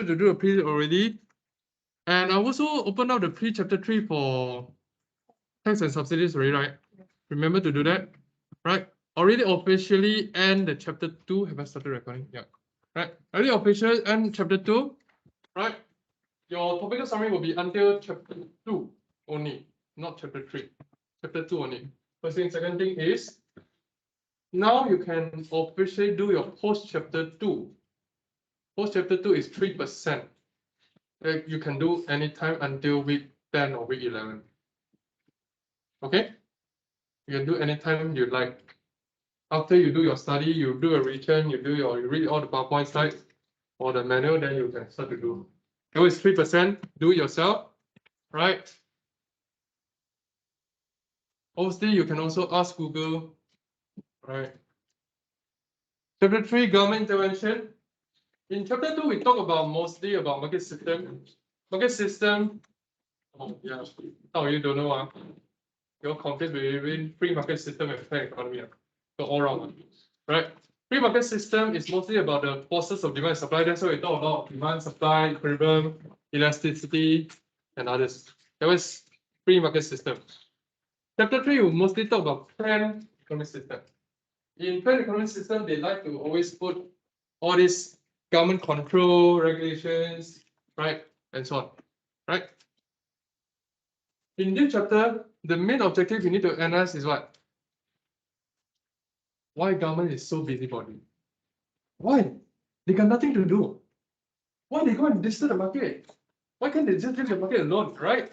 to do a pre already. And I also opened up the pre-chapter 3 for tax and subsidies already, right? Remember to do that, right? Already officially end the chapter 2. Have I started recording? Yeah. Right. Already officially end chapter 2, right? Your topical summary will be until chapter 2 only, not chapter 3. Chapter 2 only. First thing, second thing is now you can officially do your post chapter 2. Post chapter 2 is 3%. You can do anytime until week 10 or week 11. Okay? You can do anytime you like. After you do your study, you do a return, you read all the PowerPoint slides or the manual, then you can start to do. It was 3%, do it yourself, right? Obviously, you can also ask Google, right? Chapter 3, government intervention. In chapter 2, we talk about mostly about market system. Market system, oh yeah, oh, you don't know, you're confused between free market system and fair economy. So all wrong, right? Free market system is mostly about the forces of demand and supply. That's why we talk about demand, supply, equilibrium, elasticity, and others. That was free market system. Chapter 3 will mostly talk about planned economic system. In planned economic system, they like to always put all these government control, regulations, right, and so on, right? In this chapter, the main objective you need to analyze is what? Why government is so busybody? Why? They got nothing to do. Why they go and disturb the market? Why can't they just leave the market alone, right?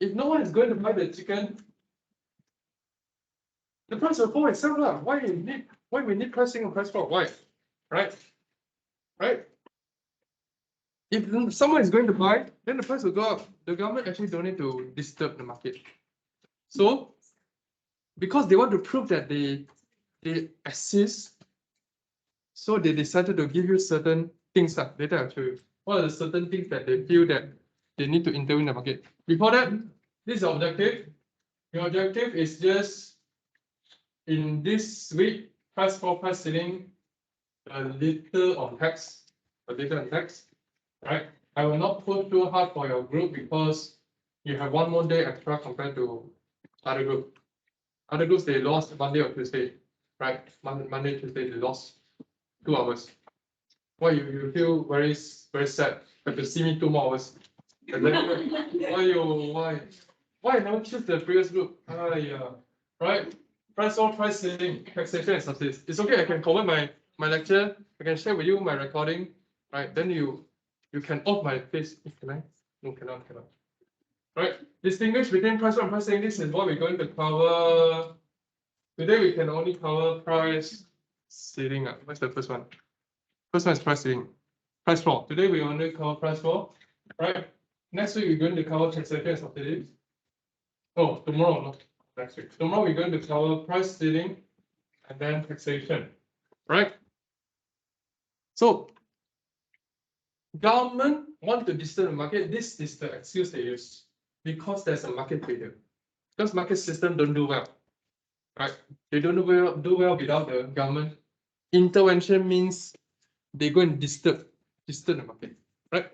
If no one is going to buy the chicken, the price will fall itself. Why we need pricing and price fall? Why? Right? Right? If someone is going to buy, then the price will go up. The government actually don't need to disturb the market. So, because they want to prove that they exist, so they decided to give you certain things. Later I'll show you. What are the certain things that they feel that they need to intervene in the market? Before that, this is your objective. Your objective is just in this week, price for price ceiling, a little on text, right? I will not push too hard for your group because you have one more day extra compared to other group. Other groups, they lost Monday or Tuesday, right? Monday, Tuesday, they lost 2 hours. Why you feel very sad? You have to see me 2 more hours. Why never choose the previous group? Right? Price all price ceiling, taxation and subsidies. It's okay. I can cover my lecture. I can share with you my recording. Right? Then you can off my face. Can I? No, cannot. Right? Distinguish between price and price ceiling. This is what we're going to cover. Today we can only cover price ceiling. What's the first one? First one is price ceiling. Price floor. Today we only cover price floor. Right? Next week we're going to cover taxation and subsidies. Oh, tomorrow, not next week. Tomorrow we're going to cover price ceiling and then taxation. Right? So government want to disturb the market. This is the excuse they use because there's a market failure. Because market system don't do well. Right? They don't do well without the government. Intervention means they go and disturb the market. Right?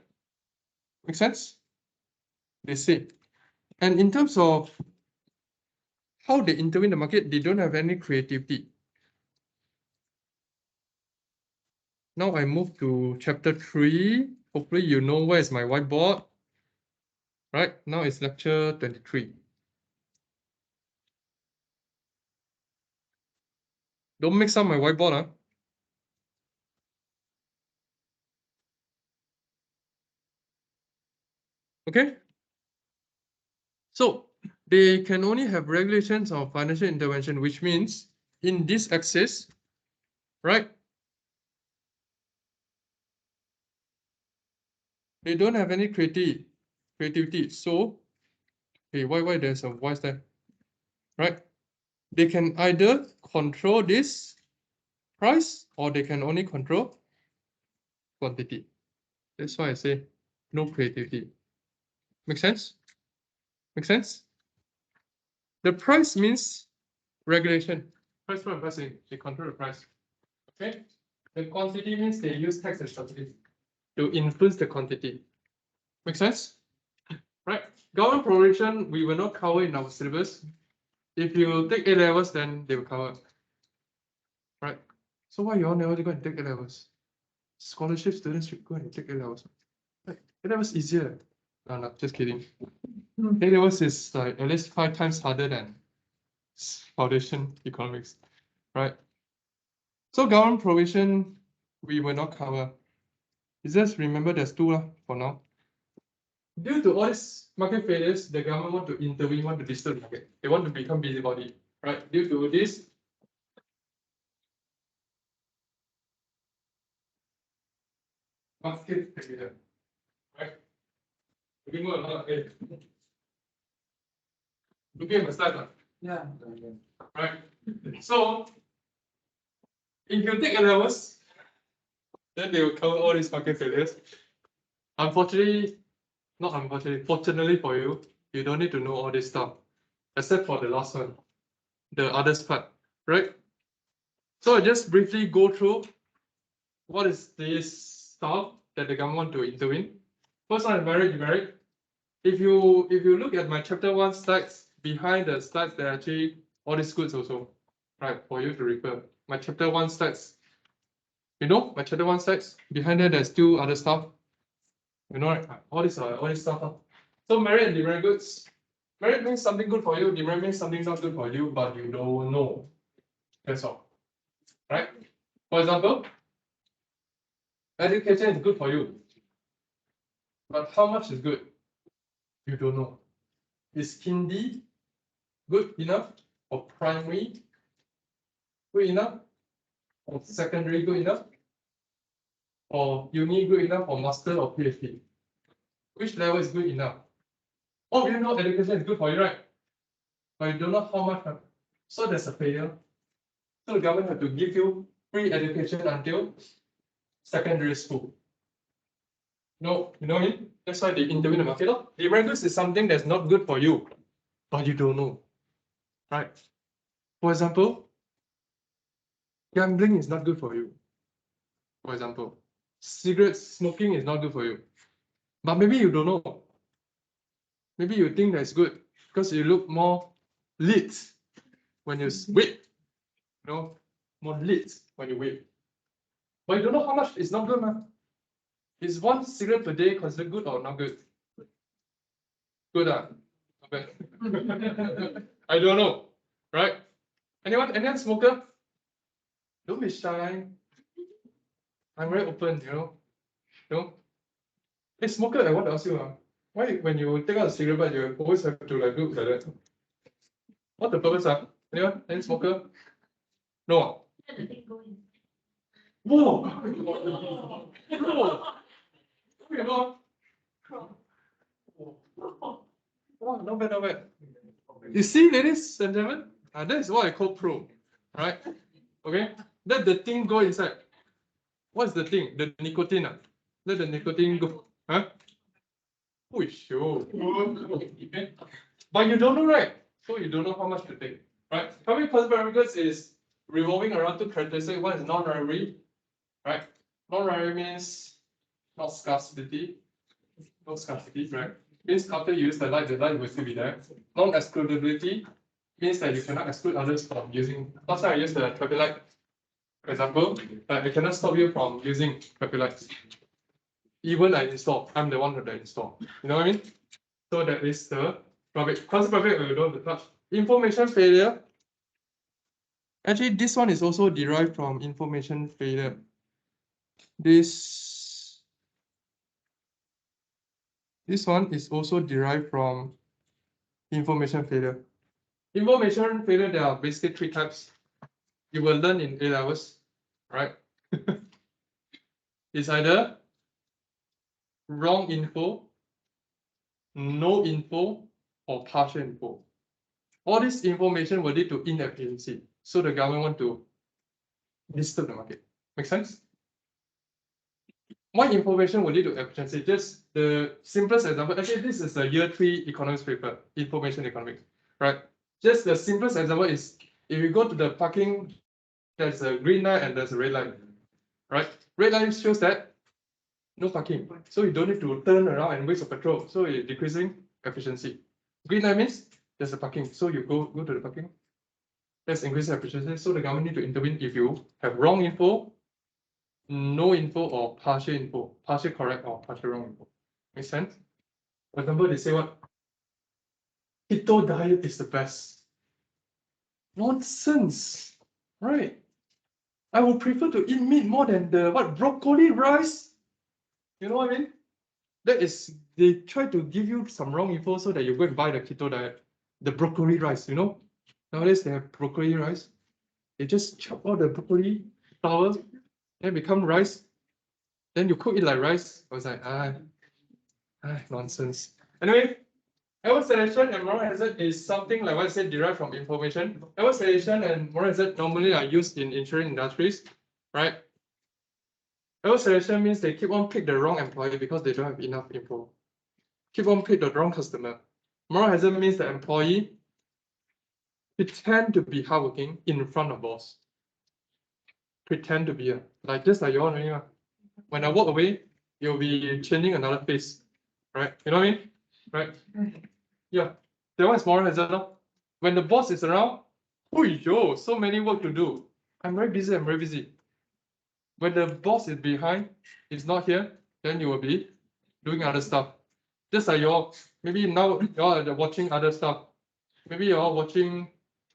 Make sense? They say. And in terms of how they intervene the market, they don't have any creativity. Now I move to chapter 3. Hopefully you know where is my whiteboard. Right, now it's lecture 23. Don't mix up my whiteboard. Okay? So they can only have regulations of financial intervention, which means in this axis, right? They don't have any creativity. So, hey, why there's a voice there? Right? They can either control this price or they can only control quantity. That's why I say no creativity. Make sense? Make sense? The price means regulation. Price for pricing, they control the price. Okay? The quantity means they use tax and subsidies. to influence the quantity. Make sense? Right? Government provision we will not cover in our syllabus. If you take A levels, then they will cover. Right? So why you all never go and take A levels? Scholarship students should go and take A levels. Right? A levels easier. No, just kidding. A levels is like at least 5 times harder than foundation economics. Right? So government provision we will not cover. You just remember there's 2 for now. Due to all these market failures, the government want to intervene, want to disturb the market. They want to become busybody, right? Due to this, market failure, right? Looking at my slide, Yeah. right? So, if you take A-levels, then they will cover all these market failures. Unfortunately, not unfortunately, fortunately for you, you don't need to know all this stuff, except for the last one, the others part, right? So I just briefly go through what is this stuff that the government want to intervene. First one is very demerit. If you look at my chapter 1 slides, behind the slides there are actually all these goods also, right? For you to refer. My chapter 1 slides. You know, my chapter 1 slides, behind there there's still other stuff. You know, right? All this stuff. So merit and demerit goods. Merit means something good for you, demerit means something not good for you, but you don't know. That's all. Right? For example, education is good for you. But how much is good? You don't know. Is kindy good enough or primary good enough? Or secondary good enough? Or uni good enough or master or PhD? Which level is good enough? Oh, you know education is good for you, right? But you don't know how much. So there's a failure. So the government have to give you free education until secondary school. No, you know what I mean? That's why they intervene in the market. Demerit goods is something that's not good for you, but you don't know. Right? For example, gambling is not good for you. For example, cigarette smoking is not good for you. But maybe you don't know. Maybe you think that's good because you look more lit when you wait. You know, more lit when you wait. But you don't know how much it's not good, man. Is 1 cigarette per day considered good or not good? Good, not bad. I don't know. Right? Anyone smoker? Don't be shy. I'm very open, you know. Hey, smoker, I want to ask you, why when you take out a cigarette butt, you always have to like look like that? What the purpose? Anyone? Any smoker? No. Whoa! Whoa! Wow, not bad, not bad. You see, ladies and gentlemen, that is what I call pro, right? Okay, let the thing go inside. What's the thing? The nicotine. Let the nicotine go. Huh? Oh, sure. But you don't know, right? So you don't know how much to take, right? Public consumer goods is revolving around 2 characteristics. One is non-rivalry, right? Non-rivalry means not scarcity. No scarcity, right? Means after you use the light will still be there. Non-excludability means that you cannot exclude others from using. Last time I used the traffic light, for example, I cannot stop you from using traffic lights. Even I install, I'm the one that install. You know what I mean? So that is the public. Concept public we don't have to touch. Information failure. Actually, this one is also derived from information failure. This one is also derived from information failure. Information failure, there are basically 3 types. You will learn in A levels, right? It's either wrong info, no info, or partial info. All this information will lead to inefficiency. So the government want to disturb the market. Make sense? Why information will lead to efficiency? Just the simplest example. Actually, this is a year 3 economics paper, information economics, right? Just the simplest example is if you go to the parking, there's a green light and there's a red light, right? Red light shows that no parking. So you don't need to turn around and waste your petrol. So you're decreasing efficiency. Green line means there's a parking. So you go to the parking. That's increasing efficiency. So the government need to intervene if you have wrong info, no info, or partial info, partial correct or partial wrong info. Make sense? For example, they say what? Keto diet is the best. Nonsense, right? I would prefer to eat meat more than the what broccoli rice. You know what I mean? That is, they try to give you some wrong info so that you go and buy the keto diet, the broccoli rice. You know, nowadays they have broccoli rice. They just chop all the broccoli flour, then become rice. Then you cook it like rice. I was like, nonsense. Anyway, error selection and moral hazard is something like what I said, derived from information. Error selection and moral hazard normally are used in insurance industries, right? Error selection means they keep on pick the wrong employee because they don't have enough info. Keep on pick the wrong customer. Moral hazard means the employee pretend to be hardworking in front of boss. Pretend to be like just like you all know. When I walk away, you'll be changing another face, right? You know what I mean? Right? Yeah. That one is moral hazard. When the boss is around, yo, so many work to do. I'm very busy. I'm very busy. When the boss is behind, is not here, then you will be doing other stuff. Just like you're maybe now you're watching other stuff. Maybe you're watching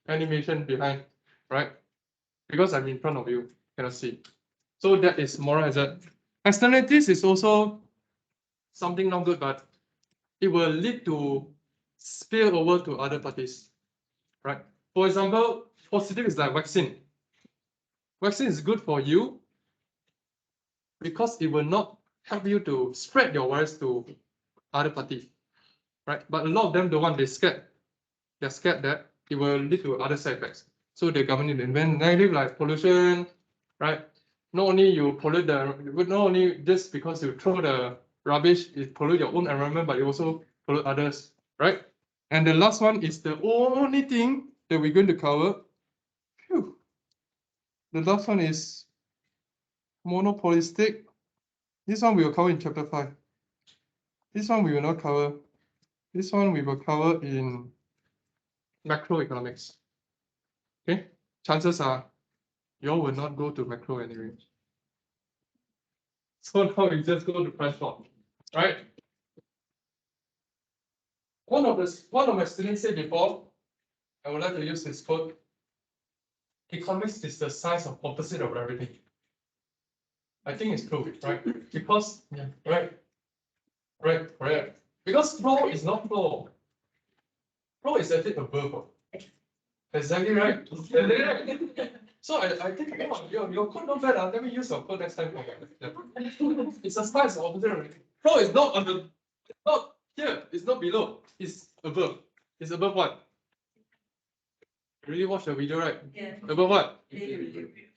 animation behind, right? Because I'm in front of you, cannot see. So that is moral hazard. Externalities is also something not good, but it will lead to spill over to other parties, right? For example, positive is like vaccine. Vaccine is good for you because it will not help you to spread your virus to other party, right? But a lot of them don't want, they're scared. They're scared that it will lead to other side effects. So the government invent negative like pollution, right? Not only you pollute not only just because you throw the rubbish, it pollute your own environment, but you also pollute others, right? And the last one is the only thing that we're going to cover. Phew. The last one is monopolistic. This one we will cover in chapter 5. This one we will not cover. This one we will cover in macroeconomics. Okay, chances are you all will not go to macro anyway. So now we just go to price plot, right? One of my students said before, I would like to use this quote. Economics is the science of opposite of everything. I think it's true, right? Because right. Because flow is not flow. Flow is actually a verb. Exactly right. So I think your code not bad. Let me use your code next time. It's a science of opposite of everything. Flow is not on the not here. It's not below. It's above. It's above what? You really watch the video, right? Yeah. Above what?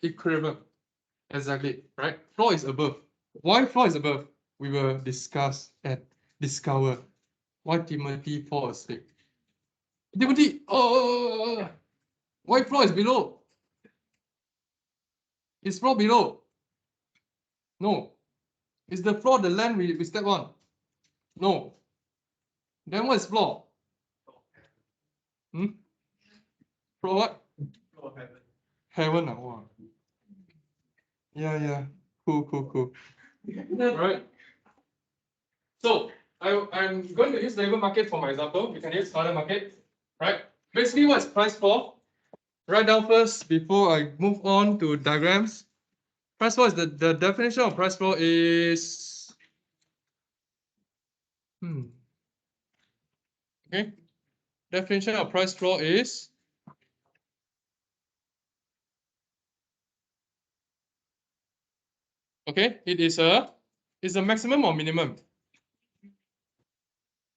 Equilibrium. Exactly, right? Floor is above. Why floor is above? We will discuss and discover why Timothy fall asleep. Timothy, why floor is below? Is floor below? No. Is the floor the land we step on? No. Then what is floor? Floor what? Floor heaven. Heaven. Wow. Yeah. Cool. Right. So I'm going to use labor market for my example. You can use other market, right? Basically, what's price floor? Write down first before I move on to diagrams. Price floor is the definition of price floor is okay. Definition of price floor is okay. It is a maximum or minimum?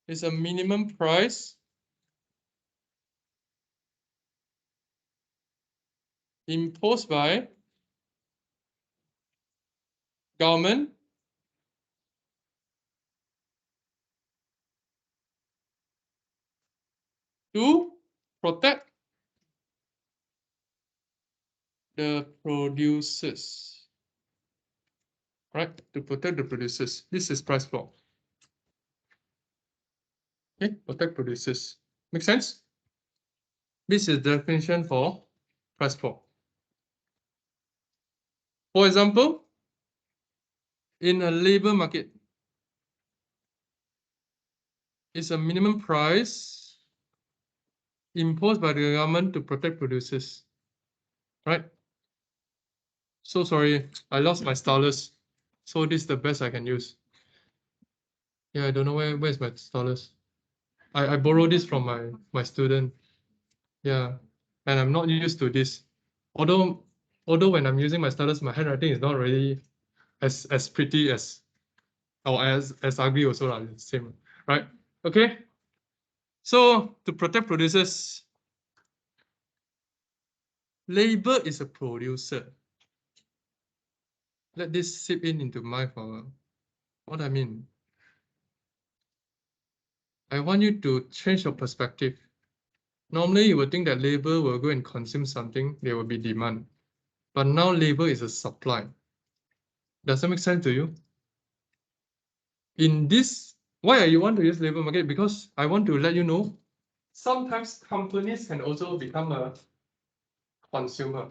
It's a minimum price imposed by government to protect the producers. right? To protect the producers. This is price floor. Okay, protect producers. Make sense? This is the definition for price floor. For example, in a labor market, it's a minimum price imposed by the government to protect producers, right? So sorry, I lost my stylus. So this is the best I can use. Yeah, I don't know where's my stylus. I borrowed this from my student. Yeah, and I'm not used to this. Although when I'm using my stylus, my handwriting is not really as pretty as or as ugly also like same, right? Okay. So to protect producers, labor is a producer. Let this sip into my for what I mean. I want you to change your perspective. Normally, you would think that labor will go and consume something, there will be demand. But now labor is a supply. Does that make sense to you? In this, why you want to use labor market? Because I want to let you know, sometimes companies can also become a consumer.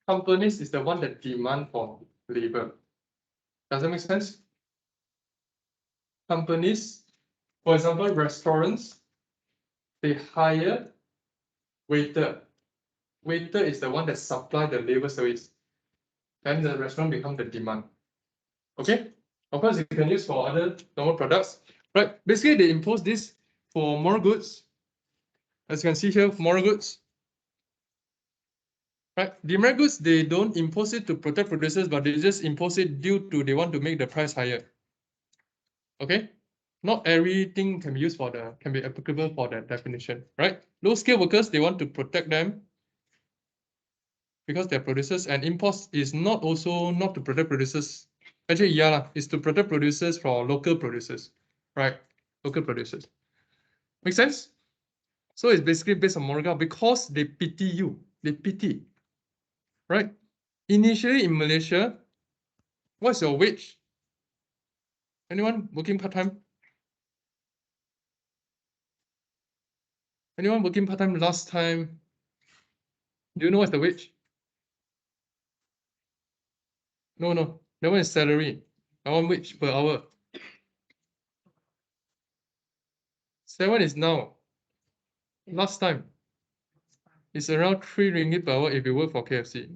Companies is the one that demand for labor. Does that make sense? Companies, for example, restaurants, they hire waiter. Waiter is the one that supply the labor service. Then the restaurant become the demand. Okay? Of course, you can use for other normal products. Right? Basically, they impose this for moral goods. As you can see here, moral goods. Right? Demand goods, they don't impose it to protect producers, but they just impose it due to they want to make the price higher. Okay? Not everything can be used for can be applicable for that definition, right? Low scale workers, they want to protect them because they're producers, and imports is not also not to protect producers. Actually, yeah, it's to protect producers for local producers, right? Local producers. Make sense? So it's basically based on moral because they pity you. They pity, right? Initially in Malaysia, what's your wage? Anyone working part-time? Anyone working part-time last time? Do you know what's the wage? No, that one is salary. That one wage per hour. 7 is now. Last time, it's around 3 ringgit per hour if you work for KFC.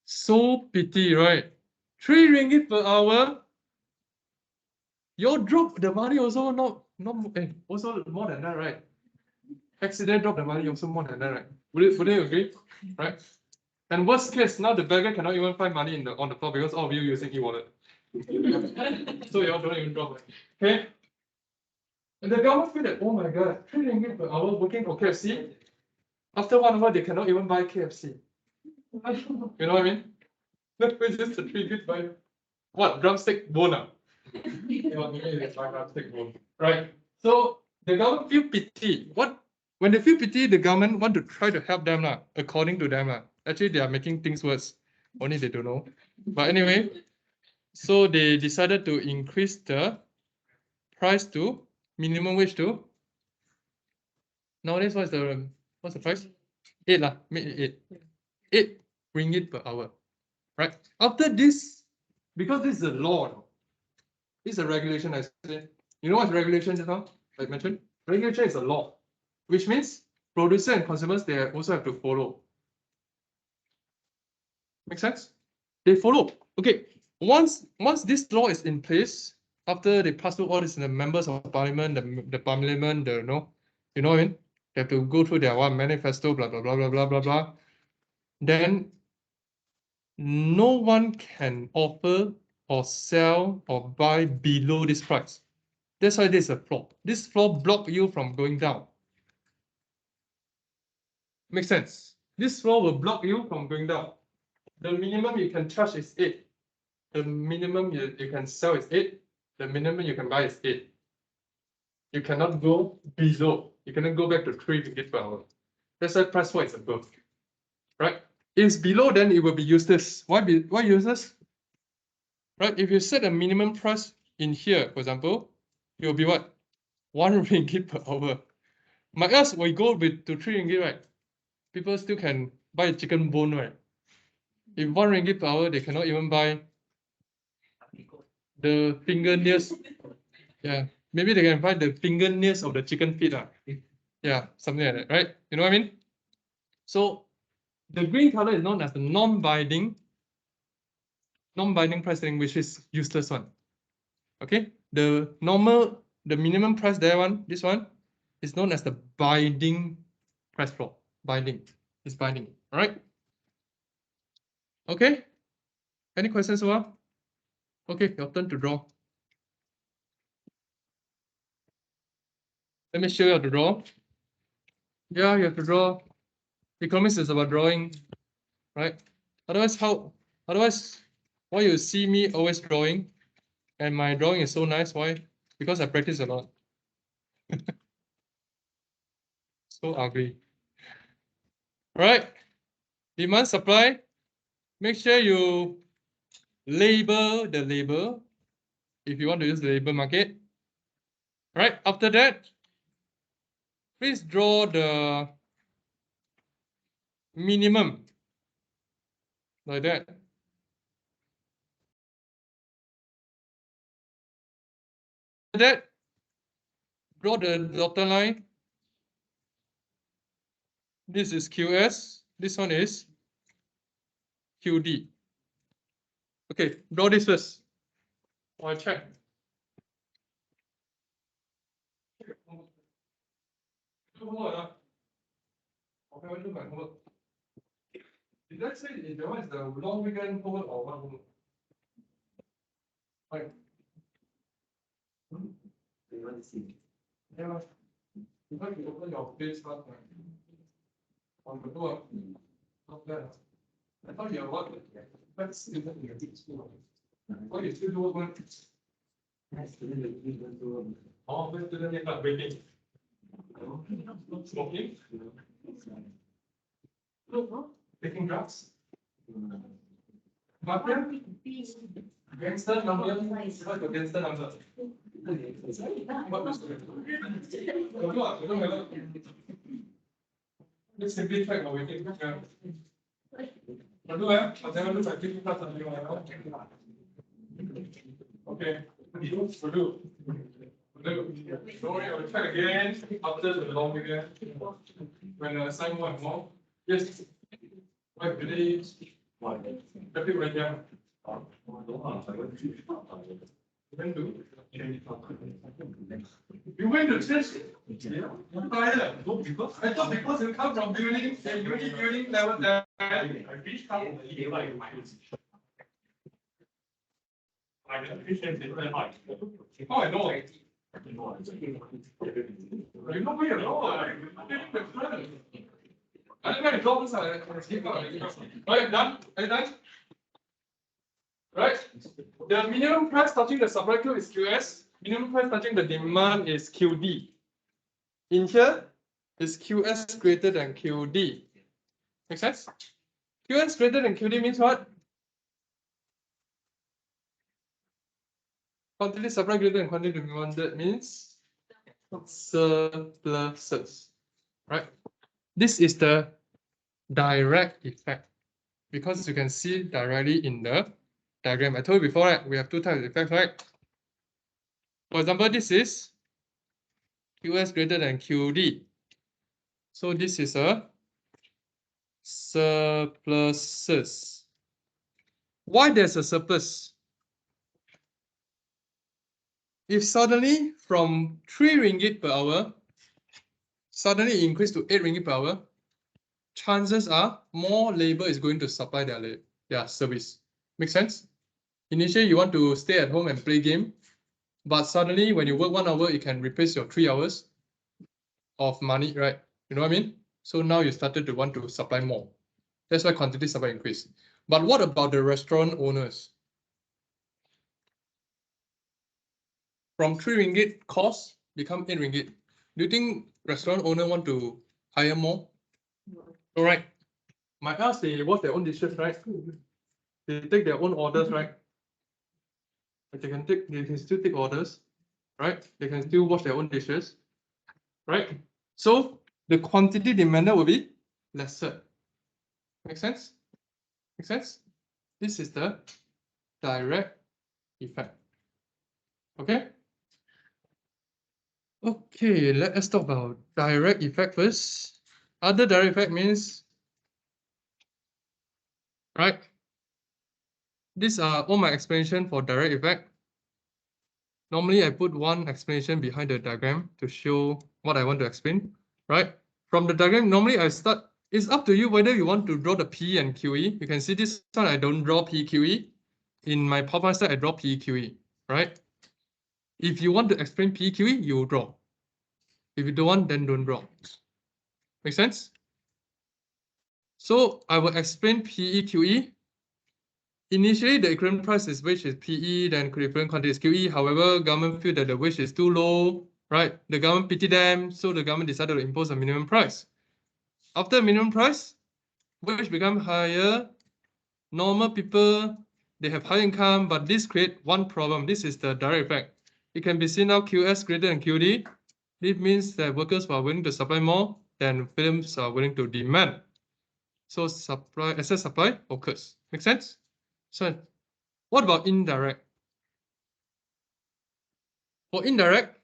So pity, right? 3 ringgit per hour. Your drop the money also not also more than that, right? Accident drop the money also more than that, right? Would you agree? Right? And worst case, now the beggar cannot even find money on the floor because all of you using e-wallet. So you all don't even drop it. Okay? And the government feel that, oh my god, 3 ringgit per hour working for KFC. After 1 hour, they cannot even buy KFC. You know what I mean? It's just a 3 ringgit buy. What? Drumstick bone? Drumstick bone. Right. So the government feel pity. When they feel pity, the government want to try to help them, according to them. Actually, they are making things worse. Only they don't know. But anyway, so they decided to increase the price to minimum wage to. Nowadays, what's the price? 8 lah, make it 8 ringgit per hour. Right? After this, because this is a law, this is a regulation, I say. You know what's regulation just now? Like mentioned? Regulation is a law, which means producer and consumers, they also have to follow. Make sense? They follow. Okay. Once this law is in place, after they pass through all this, the members of parliament, the parliament, you know what I mean? They have to go through their manifesto, blah blah blah blah blah blah blah. Then no one can offer or sell or buy below this price. That's why there's a floor. This floor blocks you from going down. Makes sense? This floor will block you from going down. The minimum you can charge is 8. The minimum you can sell is 8. The minimum you can buy is 8. You cannot go below. You cannot go back to 3 ringgit per hour. That's why price floor is above. Right? If it's below, then it will be useless. Why useless? Right? If you set a minimum price in here, for example, it will be what? 1 ringgit per hour. My else we go with to 3 ringgit, right? People still can buy a chicken bone, right? If 1 ringgit per hour, they cannot even buy the fingernails. Yeah, maybe they can buy the fingernails of the chicken feet. Yeah, something like that, right? You know what I mean? So the green color is known as the non-binding price setting, which is useless one. Okay, the minimum price there one, this one is known as the binding price floor. Binding is binding. All right. Okay. Any questions so far? Okay, your turn to draw. Let me show you how to draw. Yeah, you have to draw. Economics is about drawing, right? Otherwise, why you see me always drawing and my drawing is so nice? Why? Because I practice a lot. So ugly. All right. Demand supply. Make sure you label the label if you want to use the label market. Right. After that, please draw the minimum like that. After that, draw the dotted line. This is QS. This one is QD. Okay, draw this first. I'll check. Did I say that one is the long weekend homework or what homework? Right. You want to see? Yeah. Because you open your page first, right? On the door. Not there. I thought you were working. That's still in your big school. Why you still do work? Oh, but student is not waiting. Smoking? Taking drugs? Mafia? Gangster number? What's your gangster number? What is it? Let's simply check our waiting. Okay. Do. Don't worry, I'll check again after the long weekend. When I assign one more. Yes. Why today? Happy right here. You went to church? Yeah. I thought because you come from building level there. I reached out on the I know. You know me alone. I'm going to drop this. Right, done? Are you done? Right? The minimum price touching the supply queue is QS. Minimum price touching the demand is QD. In here is QS greater than QD. Make sense? QS greater than QD means what? Quantity supply greater than quantity demanded means surpluses. Right? This is the direct effect because you can see directly in the diagram. I told you before, right? We have two types of effects, right? For example, this is QS greater than QD. So this is a surpluses. Why there's a surplus? If suddenly from 3 ringgit per hour, suddenly increase to 8 ringgit per hour, chances are more labor is going to supply their service. Make sense? Initially, you want to stay at home and play game, but suddenly when you work 1 hour, it can replace your 3 hours of money, right? You know what I mean? So now you started to want to supply more. That's why quantity supply increase. But what about the restaurant owners? From 3 ringgit cost become 8 ringgit. Do you think restaurant owner want to hire more? All right. might ask they wash their own dishes, right? They take their own orders, right? But they can still take orders, right? They can still wash their own dishes, right? So the quantity demanded will be lesser. Make sense? Make sense? This is the direct effect. Okay? Okay, let us talk about direct effect first. Other direct effect means, right? These are all my explanation for direct effect. Normally, I put one explanation behind the diagram to show what I want to explain, right? From the diagram, normally I start, it's up to you whether you want to draw the P and QE. You can see this one, I don't draw PQE. In my PowerPoint slide, I draw PQE, right? If you want to explain PQE, you draw. If you don't want, then don't draw. Make sense? So I will explain PEQE. Initially, the equivalent price is wage is PE, then equivalent quantity is QE. However, government feel that the wage is too low, right? The government pity them, so the government decided to impose a minimum price. After minimum price, wage become higher. Normal people, they have high income, but this create one problem. This is the direct effect. It can be seen now QS greater than QD. This means that workers are willing to supply more than firms are willing to demand. So supply, excess supply occurs. Make sense? So what about indirect? For indirect,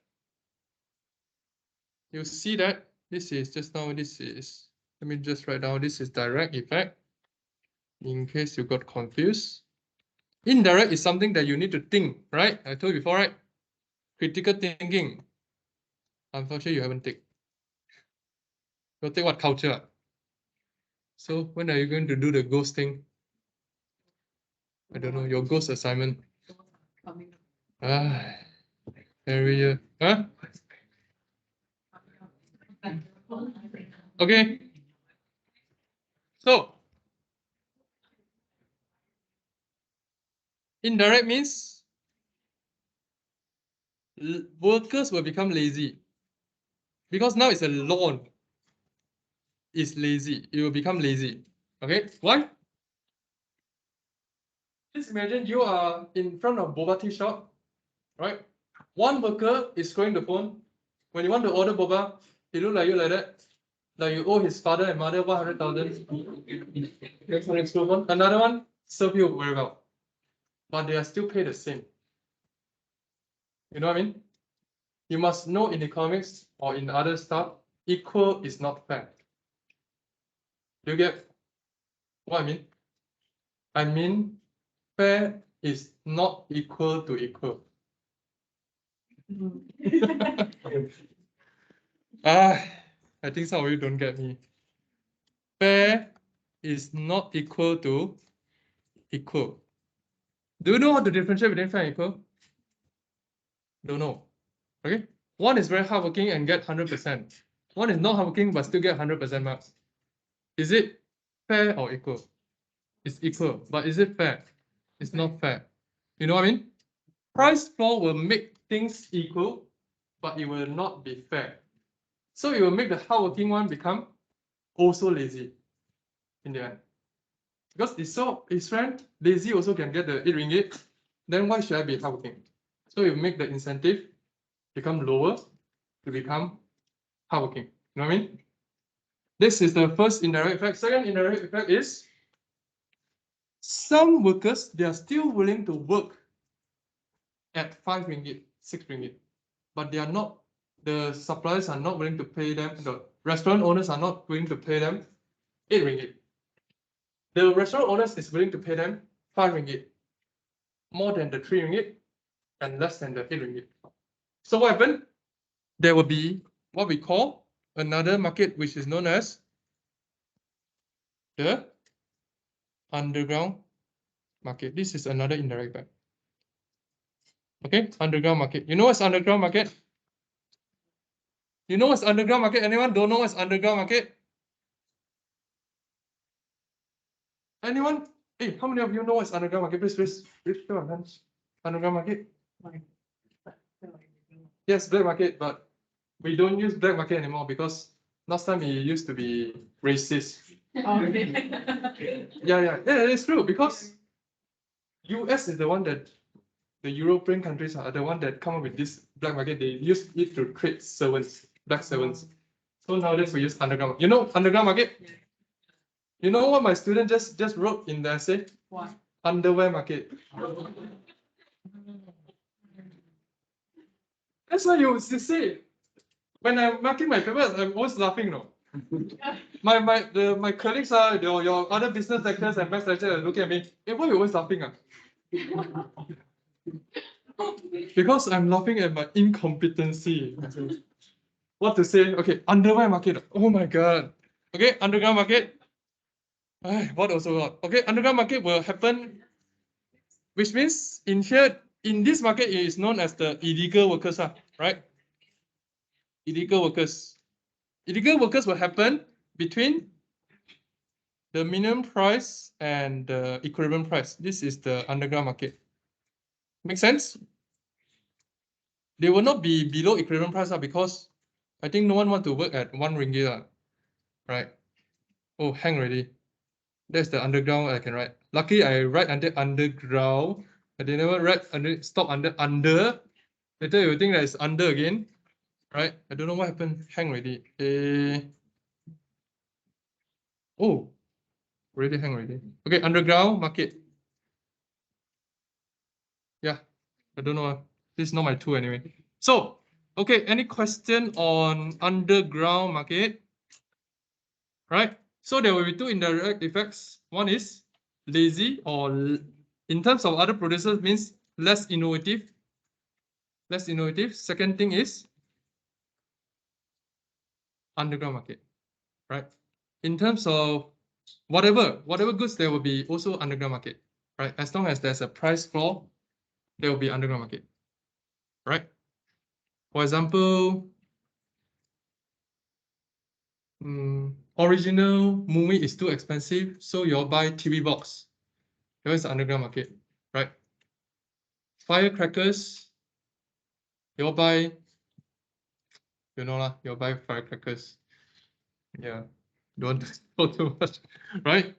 you see that this is just now, this is, let me just write down, this is direct effect, in case you got confused. Indirect is something that you need to think, right? I told you before, right? Critical thinking. Unfortunately, you haven't taken. You'll take what? Culture. So when are you going to do the ghost thing? I don't know, your ghost assignment. Ah, every year. Huh? Okay. So, indirect means workers will become lazy. Because now it's a loan. It's lazy. It will become lazy. Okay? Why? Just imagine you are in front of boba tea shop, right? One worker is scrolling the phone. When you want to order boba, he look like you like that. Like you owe his father and mother 100,000. Another one serve you very well. But they are still paid the same. You know what I mean? You must know in economics or in other stuff, equal is not fair. Do you get what I mean? I mean, fair is not equal to equal. I think some of you don't get me. Fair is not equal to equal. Do you know how to differentiate between fair and equal? Don't know. Okay? One is very hardworking and get 100%. One is not hardworking but still get 100% marks. Is it fair or equal? It's equal. But is it fair? It's not fair. You know what I mean? Price floor will make things equal, but it will not be fair. So it will make the hardworking one become also lazy in the end. Because it's so his friend lazy also can get the 8 ringgit, then why should I be hardworking? So it will make the incentive become lower to become hardworking. You know what I mean? This is the first indirect effect. Second indirect effect is some workers, they are still willing to work at 5 ringgit, 6 ringgit, but they are not, the suppliers are not willing to pay them, the restaurant owners are not willing to pay them 8 ringgit. The restaurant owners is willing to pay them 5 ringgit, more than the 3 ringgit and less than the 8 ringgit. So what happened? There will be what we call another market, which is known as the underground market. This is another indirect effect. Okay, underground market. You know what's underground market? You know what's underground market? Anyone don't know what's underground market? Anyone? Hey, how many of you know what's underground market? Please show your hands. Underground market? Yes, black market, but we don't use black market anymore because last time it used to be racist. Yeah, it's true because US is the one that the European countries are the one that come up with this black market. They use it to trade servants, black servants. So nowadays we use underground. You know underground market? You know what my student just wrote in the essay? What? Underwear market. That's why you see. When I'm marking my papers, I'm always laughing, no. My colleagues are your other business lecturers and maths lecturers are looking at me. Hey, why are you always laughing? Because I'm laughing at my incompetency. What to say? Okay, underwear market. Oh my god. Okay, underground market. What also got? Okay, underground market will happen, which means in here, in this market, it is known as the illegal workers, right? Illegal workers. Illegal workers will happen between the minimum price and the equilibrium price. This is the underground market. Make sense? They will not be below equilibrium price because I think no one want to work at 1 ringgit, right? Oh, hang already. That's the underground I can write. Lucky I write under underground. I didn't never write under, stop under. Later you think that it's under again, right? I don't know what happened. Hang already. Oh, already hang already. Okay, underground market. Yeah, I don't know. This is not my tool anyway. So, okay, any question on underground market? Right? So there will be two indirect effects. One is lazy, or in terms of other producers means less innovative. Less innovative. Second thing is underground market, right? In terms of whatever goods, there will be also underground market, right? As long as there's a price floor, there will be underground market, right? For example, original movie is too expensive, so you'll buy TV box. There is the underground market, right? Firecrackers, you'll buy, you'll buy firecrackers. Yeah, don't talk too much, right?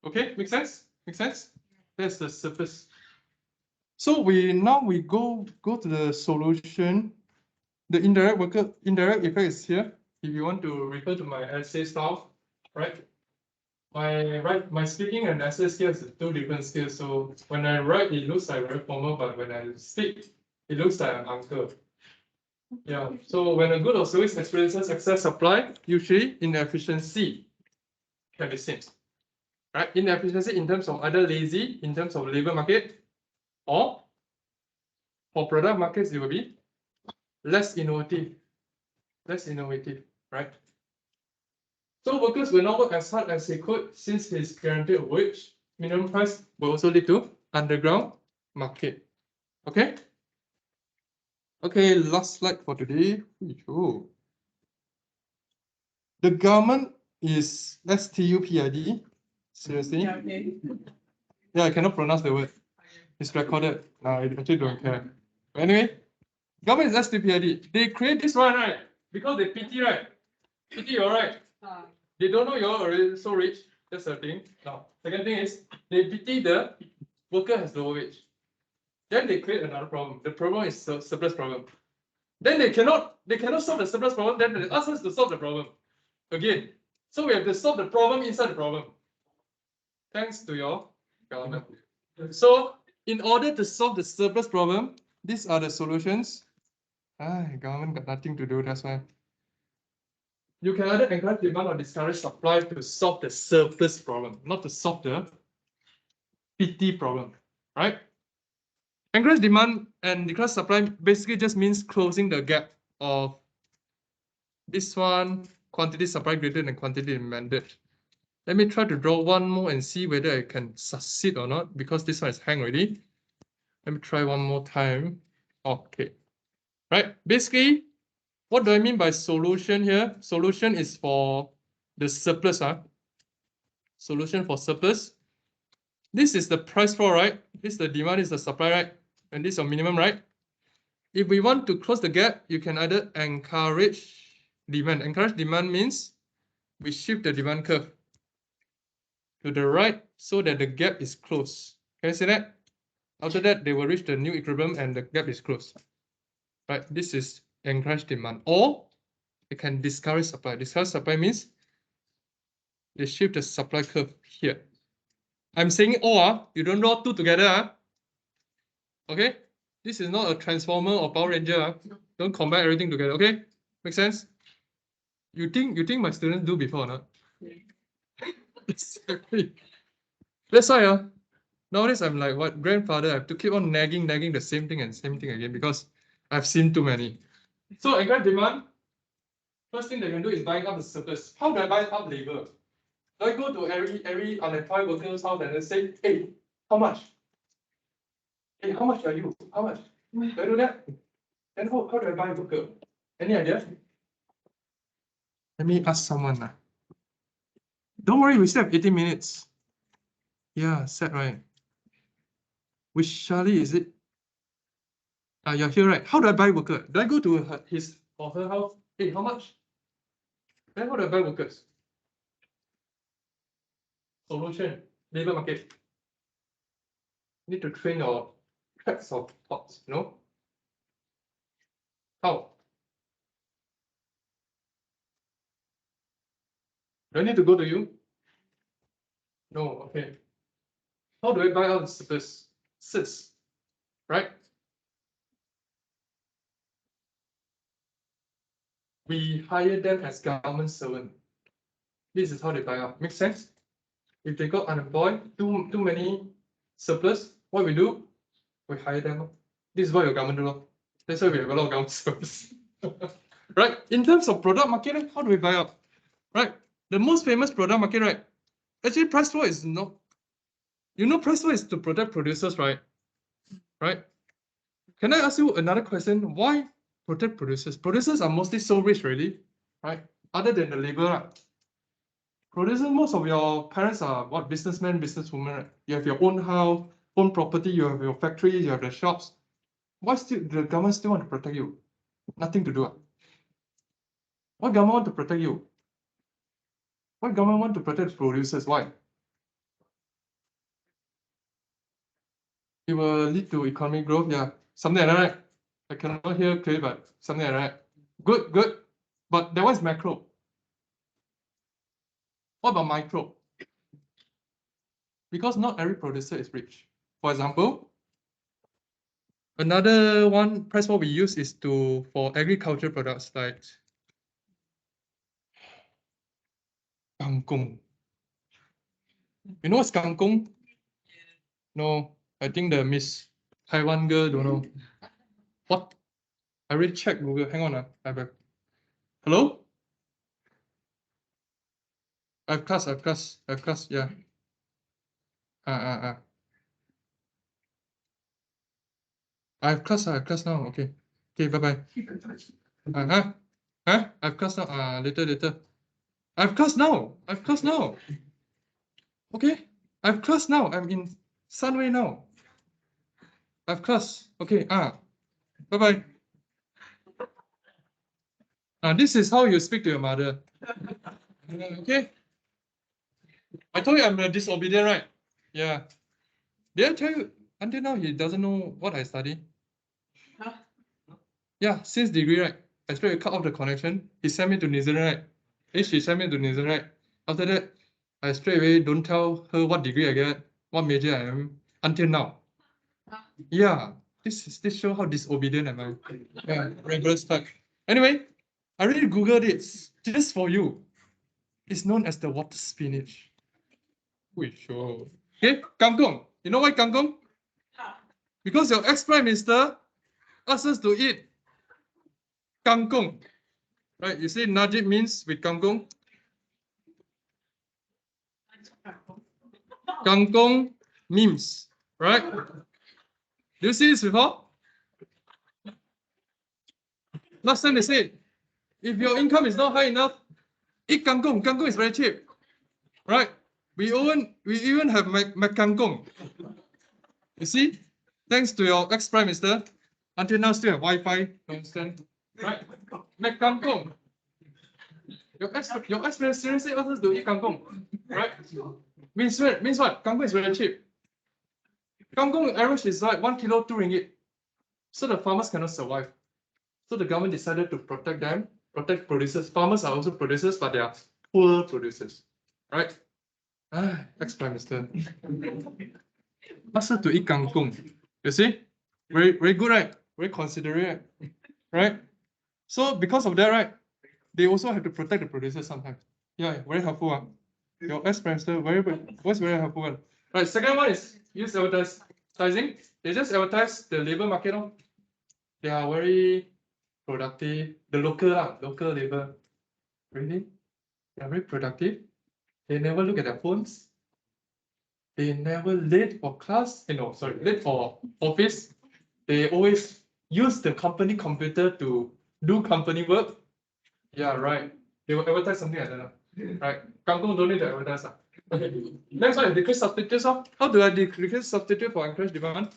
Okay, make sense? Make sense? That's the surface. So we go to the solution. The indirect effect is here. If you want to refer to my essay style, right? My speaking and essay skills are two different skills. So when I write, it looks like very formal, but when I speak, it looks like an uncle. Yeah. So when a good or service experiences excess supply, usually inefficiency can be seen. Right? Inefficiency in terms of either lazy, in terms of labor market, or for product markets, it will be less innovative. Less innovative, right? So workers will not work as hard as they could since his guaranteed wage. Minimum price will also lead to underground market. Okay? Okay, last slide for today. The government is STUPID. Seriously? Yeah, I cannot pronounce the word. It's recorded. No, I actually don't care. Anyway, government is STUPID. They create this one, right? Because they pity, right? Pity, all right? They don't know you're already so rich. That's the thing. Now, second thing is they pity the worker has lower wage. Then they create another problem. The problem is surplus problem. Then they cannot solve the surplus problem. Then they ask us to solve the problem again. So we have to solve the problem inside the problem. Thanks to your government. So in order to solve the surplus problem, these are the solutions. Government got nothing to do. That's why. You can either encourage demand or discourage supply to solve the surplus problem, not to solve the pity problem, right? Encourage demand and decrease supply basically just means closing the gap of this one, quantity supply greater than quantity demanded. Let me try to draw one more and see whether I can succeed or not, because this one is hang already. Let me try one more time. Okay, right? Basically, what do I mean by solution here? Solution is for the surplus, Solution for surplus. This is the price floor, right? This is the demand, is the supply, right? And this is your minimum, right? If we want to close the gap, you can either encourage demand. Encourage demand means we shift the demand curve. to the right so that the gap is closed. Can you see that? After that, they will reach the new equilibrium and the gap is closed. Right? This is encourage demand. Or it can discourage supply. Discourage supply means they shift the supply curve here. I'm saying or, you don't draw two together. Okay? This is not a transformer or Power Ranger. Don't combine everything together. Okay? Make sense? You think my students do before or not? Exactly. That's why nowadays I'm like what grandfather, I have to keep on nagging the same thing and same thing again because I've seen too many. So encourage demand. First thing they can do is buying up the surplus. How do I buy up labor? Do I go to every unemployed worker's house and then say, hey, how much? Hey, how much are you? How much? Do I do that? Then how do I buy a worker? Any idea? Let me ask someone. Don't worry, we still have 18 minutes. Yeah, set right. Which Charlie is it? You're here, right? How do I buy worker? Do I go to his or her house? Hey, how much? Then how do I buy workers? Solution, labor market. Need to train your tracks of thoughts, you know? How? Do I need to go to you? No, okay. How do I buy out the surplus? Sits, right? We hire them as government servant. This is how they buy out. Make sense? If they got unemployed, too many surplus, what we do? We hire them. This is what your government do. That's why we have a lot of government servants. Right? In terms of product market, how do we buy out? Right? The most famous product market, right? Actually, price floor is not. You know, price floor is to protect producers, right? Right? Can I ask you another question? Why protect producers? Producers are mostly so rich already, right? Other than the labor, right? Producers, most of your parents are what? Businessmen, businesswomen, right? You have your own house, own property, you have your factories, you have the shops. Why still the government still want to protect you? Nothing to do. Why government want to protect you? Why government want to protect producers? Why? It will lead to economic growth, yeah. Something like that, right? I cannot hear clearly, but something like that. Good, good. But that one is macro. What about micro? Because not every producer is rich. For example, another one price what we use is for agriculture products like kangkong. You know what's kangkong? No, I think the Miss Taiwan girl don't know. What? I already checked Google. Hang on. Hello? I have class, yeah. I have class now. Okay. Okay, bye-bye. Huh? I have class now. Later. I have class now. Okay. I have class now. I'm in Sunway now. I have class. Okay. Bye-bye. This is how you speak to your mother. Okay. I told you I'm a disobedient, right? Yeah. Did I tell you until now he doesn't know what I study? Huh? Yeah, since degree, right? I straight cut off the connection. He sent me to New Zealand, right? She sent me to New Zealand, right? After that, I straight away don't tell her what degree I get, what major I am, until now. Huh? Yeah, this shows how disobedient am I. Yeah, regular stuck. Anyway, I already Googled it just for you. It's known as the water spinach. Wait, sure. Okay, kangkong. You know why kangkong? Because your ex-prime minister asked us to eat kangkong. Right, you see Najib means with kangkong. Kangkong memes, right? Do you see this before? Last time they said, if your income is not high enough, eat kangkong. Kangkong is very cheap, right? We even have kangkong. You see, thanks to your ex-prime minister, until now still have Wi-Fi. Understand? Right? Kangkong. Your ex-minister seriously asked us to eat kangkong, right? Means what? Kangkong is very cheap. Kangkong average is like 1 kilo, 2 ringgit. So the farmers cannot survive. So the government decided to protect them, protect producers. Farmers are also producers, but they are poor producers. Right? Ex-Prime Minister. Ask her to eat kangkong. You see? Very good, right? Very considerate, right? So because of that, right, they also have to protect the producers sometimes. Yeah, very helpful. Your ex-Prime Minister, very helpful one. Right, second one is use advertising. They just advertise the labor market. They are very productive. The local labor. Really? They are very productive. They never look at their phones. They never late for class. Late for office. They always use the company computer to do company work. Yeah, right. They will advertise something like that. Right? Kangkong don't need to advertise. Okay. Next one is decrease substitutes. How do I decrease substitute for encourage demand?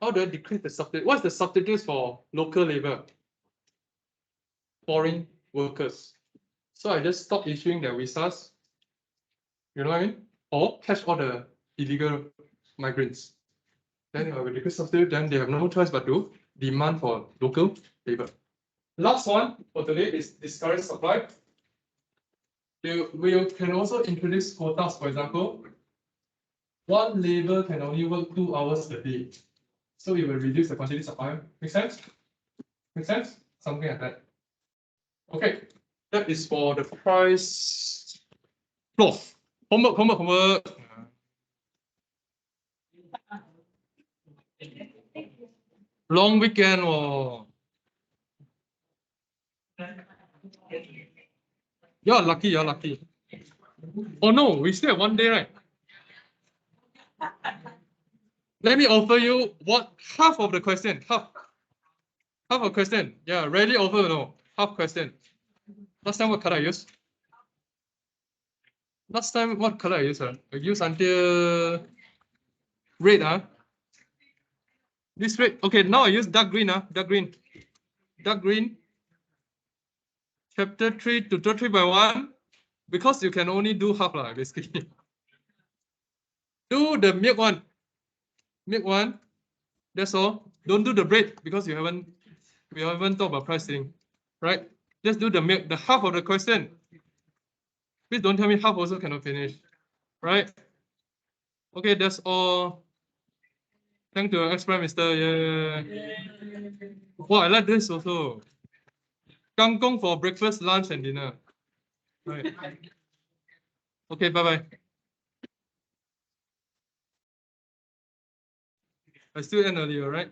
How do I decrease the substitute? What's the substitutes for local labor? Foreign workers. So I just stop issuing their visas. You know what I mean? Or catch all the illegal migrants. Then I will decrease substitute, then they have no choice but to demand for local labor. Last one for today is discourage supply. We can also introduce quotas, for example. One labor can only work 2 hours a day. So it will reduce the quantity supply. Make sense? Make sense? Something like that. Okay, that is for the price floor. Homework. Long weekend. Oh. You're lucky. Oh no, we still have 1 day, right? Let me offer you half of the question. Half a question. Yeah, rarely offer, no. Half question. Last time what color I use? Last time what color I use? I use until red. This red. Okay, now I use dark green. Dark green. Chapter 3 tutorial 3.1. Because you can only do half, basically. Do the milk one. That's all. Don't do the bread because we haven't talked about pricing, right? Just do the milk, the half of the question. Please don't tell me half also cannot finish, right? Okay, that's all. Thank you, ex-Prime Minister. Yeah. Wow, I like this also. Kangkong for breakfast, lunch, and dinner. Right. Okay, bye-bye. I still end earlier, right?